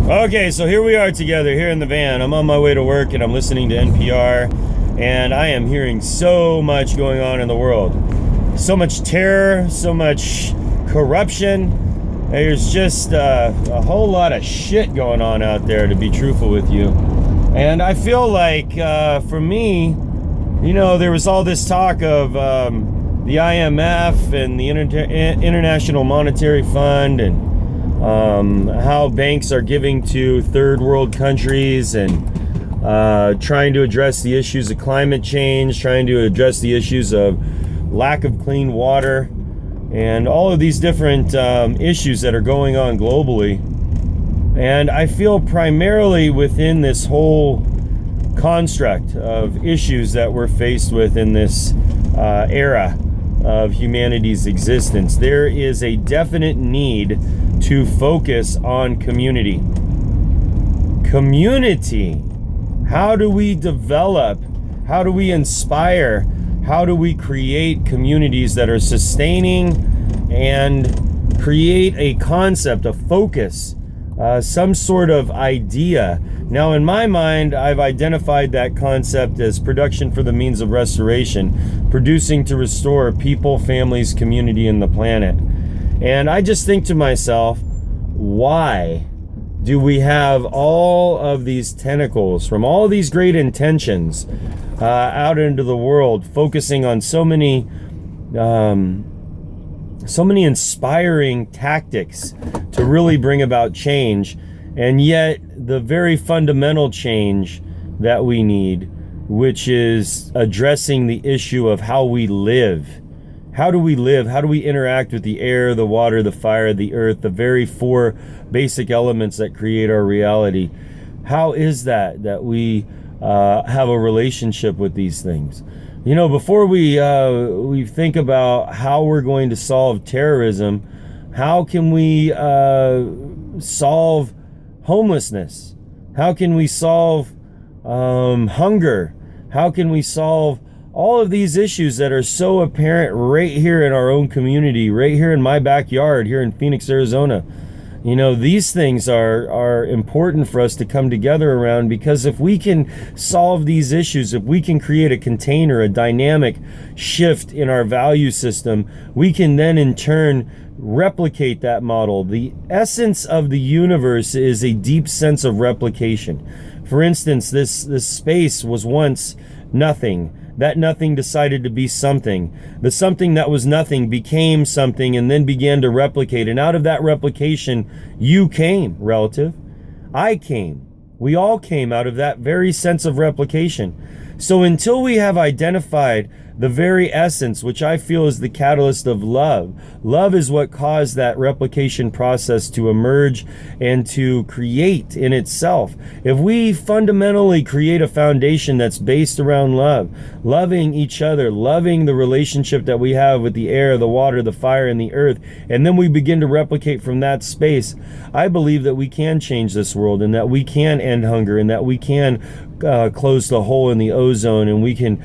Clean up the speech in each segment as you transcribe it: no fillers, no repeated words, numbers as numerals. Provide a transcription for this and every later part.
Okay, so here we are together here in the van. I'm on my way to work and I'm listening to NPR, and I am hearing so much going on in the world. So much terror, so much corruption. There's just a whole lot of shit going on out there, to be truthful with you. And I feel like, for me, you know, there was all this talk of the IMF and the International Monetary Fund, and how banks are giving to third world countries and trying to address the issues of climate change, trying to address the issues of lack of clean water, and all of these different issues that are going on globally. And I feel primarily within this whole construct of issues that we're faced with in this era of humanity's existence, there is a definite need to focus on community. Community. How do we develop? How do we inspire? How do we create communities that are sustaining and create a concept, a focus, some sort of idea? Now, in my mind, I've identified that concept as production for the means of restoration, producing to restore people, families, community, and the planet. And I just think to myself, why do we have all of these tentacles from all of these great intentions out into the world, focusing on so many inspiring tactics to really bring about change, and yet the very fundamental change that we need, which is addressing the issue of how we live. How do we live? How do we interact with the air, the water, the fire, the earth, the very four basic elements that create our reality? How is that we have a relationship with these things? You know, before we think about how we're going to solve terrorism, how can we solve homelessness? How can we solve hunger? How can we solve all of these issues that are so apparent right here in our own community, right here in my backyard, here in Phoenix, Arizona? You know, these things are important for us to come together around, because if we can solve these issues, if we can create a container, a dynamic shift in our value system, we can then in turn replicate that model. The essence of the universe is a deep sense of replication. For instance, this space was once nothing. That nothing decided to be something. The something that was nothing became something and then began to replicate. And out of that replication, you came, relative. I came. We all came out of that very sense of replication. So until we have identified the very essence, which I feel is the catalyst of love. Love is what caused that replication process to emerge and to create in itself. If we fundamentally create a foundation that's based around love, loving each other, loving the relationship that we have with the air, the water, the fire, and the earth, and then we begin to replicate from that space, I believe that we can change this world, and that we can end hunger, and that we can close the hole in the ozone, and we can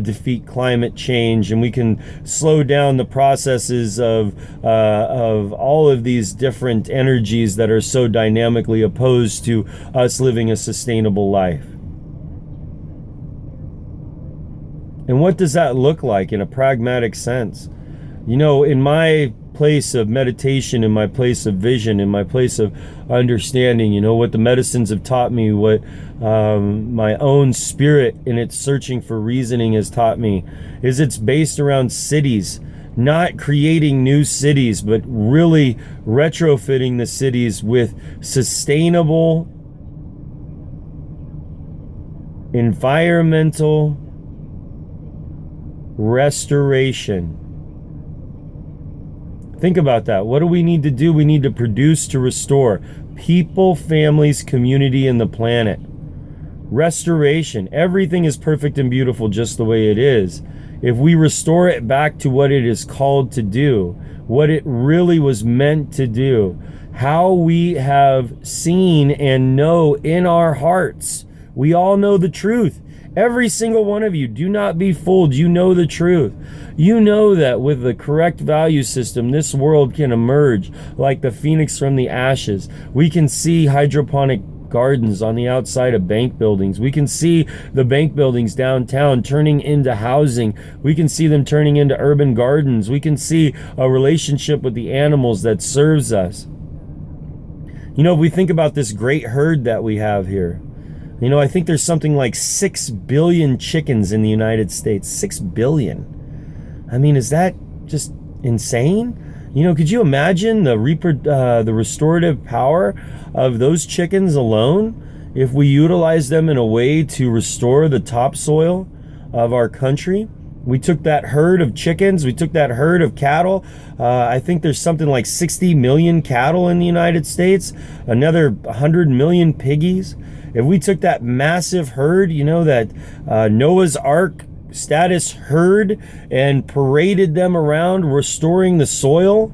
defeat climate change, and we can slow down the processes of all of these different energies that are so dynamically opposed to us living a sustainable life. And what does that look like in a pragmatic sense? You know, in my place of meditation, in my place of vision, in my place of understanding, you know, what the medicines have taught me, what my own spirit in its searching for reasoning has taught me, is it's based around cities, not creating new cities, but really retrofitting the cities with sustainable environmental restoration. Think about that. What do we need to do? We need to produce to restore people, families, community, and the planet. Restoration. Everything is perfect and beautiful just the way it is. If we restore it back to what it is called to do, what it really was meant to do, how we have seen and know in our hearts. We all know the truth. Every single one of you, do not be fooled. You know the truth. You know that with the correct value system, this world can emerge like the phoenix from the ashes. We can see hydroponic gardens on the outside of bank buildings. We can see the bank buildings downtown turning into housing. We can see them turning into urban gardens. We can see a relationship with the animals that serves us. You know, if we think about this great herd that we have here, you know, I think there's something like 6 billion chickens in the United States. 6 billion. I mean, is that just insane? You know, could you imagine the restorative power of those chickens alone if we utilize them in a way to restore the topsoil of our country? We took that herd of chickens, we took that herd of cattle. I think there's something like 60 million cattle in the United States, another 100 million piggies. If we took that massive herd, you know, that Noah's Ark status herd, and paraded them around, restoring the soil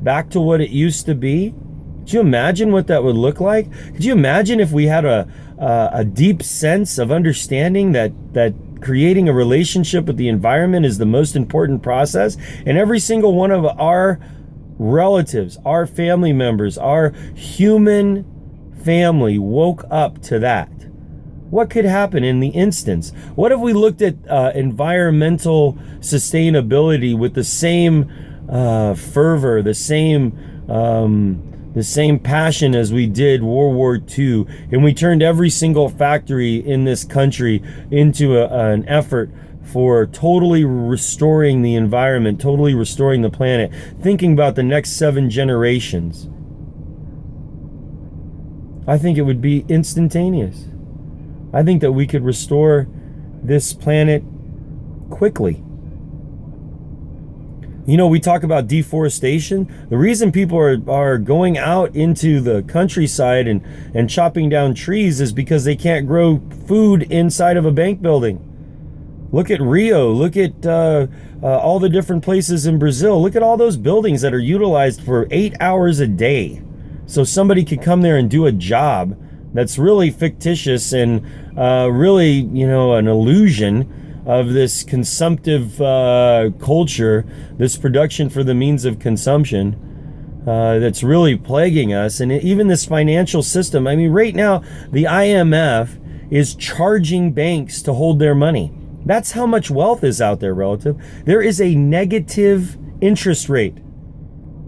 back to what it used to be. Could you imagine what that would look like? Could you imagine if we had a deep sense of understanding that creating a relationship with the environment is the most important process, and every single one of our relatives, our family members, our human family woke up to that? What could happen in the instance? What if we looked at environmental sustainability with the same fervor, the same passion as we did World War II, and we turned every single factory in this country into an effort for totally restoring the environment, totally restoring the planet, thinking about the next 7 generations? I think it would be instantaneous. I think that we could restore this planet quickly. You know, we talk about deforestation. The reason people are going out into the countryside and chopping down trees is because they can't grow food inside of a bank building. Look at Rio. Look at all the different places in Brazil. Look at all those buildings that are utilized for 8 hours a day. So somebody could come there and do a job that's really fictitious and really, you know, an illusion of this consumptive culture, this production for the means of consumption that's really plaguing us. And even this financial system, I mean, right now, the IMF is charging banks to hold their money. That's how much wealth is out there, relative. There is a negative interest rate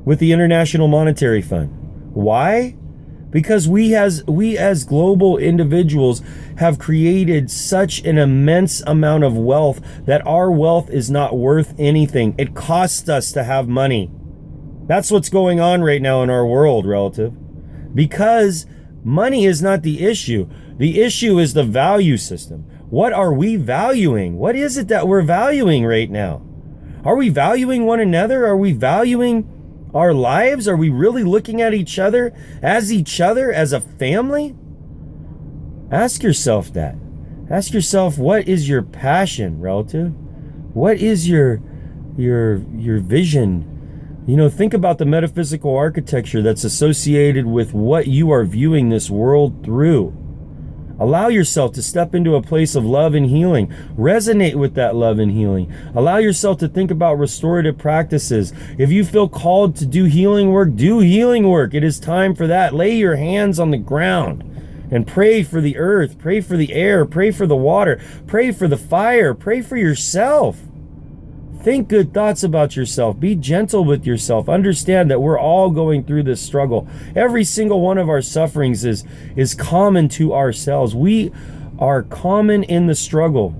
with the International Monetary Fund. Why? Because we as global individuals have created such an immense amount of wealth that our wealth is not worth anything. It costs us to have money. That's what's going on right now in our world, relative. Because money is not the issue. The issue is the value system. What are we valuing? What is it that we're valuing right now? Are we valuing one another? Are we valuing our lives? Are we really looking at each other as a family? Ask yourself that. Ask yourself, what is your passion, relative? What is your vision? You know, think about the metaphysical architecture that's associated with what you are viewing this world through. Allow yourself to step into a place of love and healing. Resonate with that love and healing. Allow yourself to think about restorative practices. If you feel called to do healing work, do healing work. It is time for that. Lay your hands on the ground and pray for the earth. Pray for the air. Pray for the water. Pray for the fire. Pray for yourself. Think good thoughts about yourself. Be gentle with yourself. Understand that we're all going through this struggle. Every single one of our sufferings is common to ourselves. We are common in the struggle.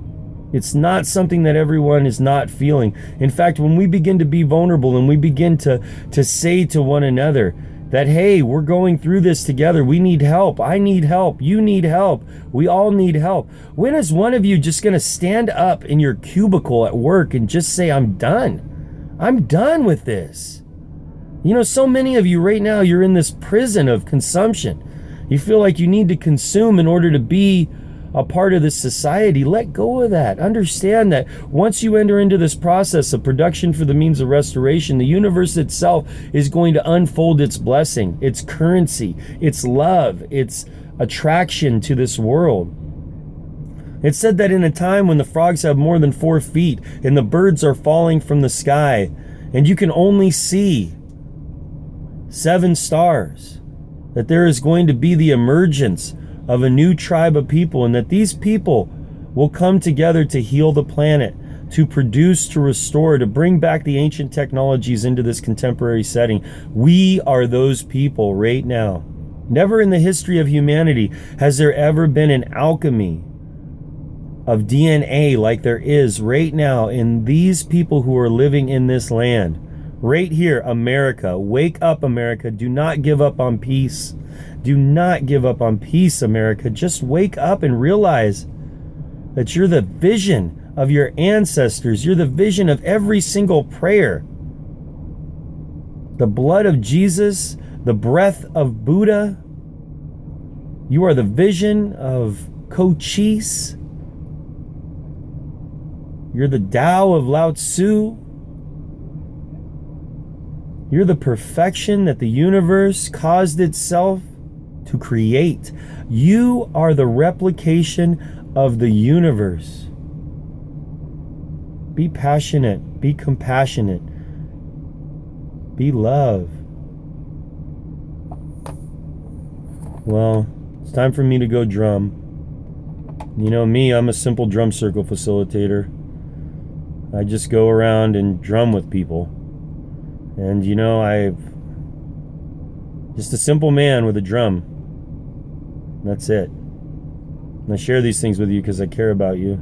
It's not something that everyone is not feeling. In fact, when we begin to be vulnerable and we begin to say to one another that, hey, we're going through this together. We need help. I need help. You need help. We all need help. When is one of you just going to stand up in your cubicle at work and just say, I'm done. I'm done with this. You know, so many of you right now, you're in this prison of consumption. You feel like you need to consume in order to be a part of this society. Let go of that. Understand that once you enter into this process of production for the means of restoration, the universe itself is going to unfold its blessing, its currency, its love, its attraction to this world. It said that in a time when the frogs have more than 4 feet and the birds are falling from the sky and you can only see 7 stars, that there is going to be the emergence of a new tribe of people, and that these people will come together to heal the planet, to produce, to restore, to bring back the ancient technologies into this contemporary setting. We are those people right now. Never in the history of humanity has there ever been an alchemy of DNA like there is right now in these people who are living in this land. Right here, America. Wake up, America. Do not give up on peace. Do not give up on peace, America. Just wake up and realize that you're the vision of your ancestors. You're the vision of every single prayer. The blood of Jesus, the breath of Buddha. You are the vision of Cochise. You're the Tao of Lao Tzu. You're the perfection that the universe caused itself to create. You are the replication of the universe. Be passionate. Be compassionate. Be love. Well, it's time for me to go drum. You know me, I'm a simple drum circle facilitator. I just go around and drum with people. And you know, I'm just a simple man with a drum. That's it. And I share these things with you because I care about you.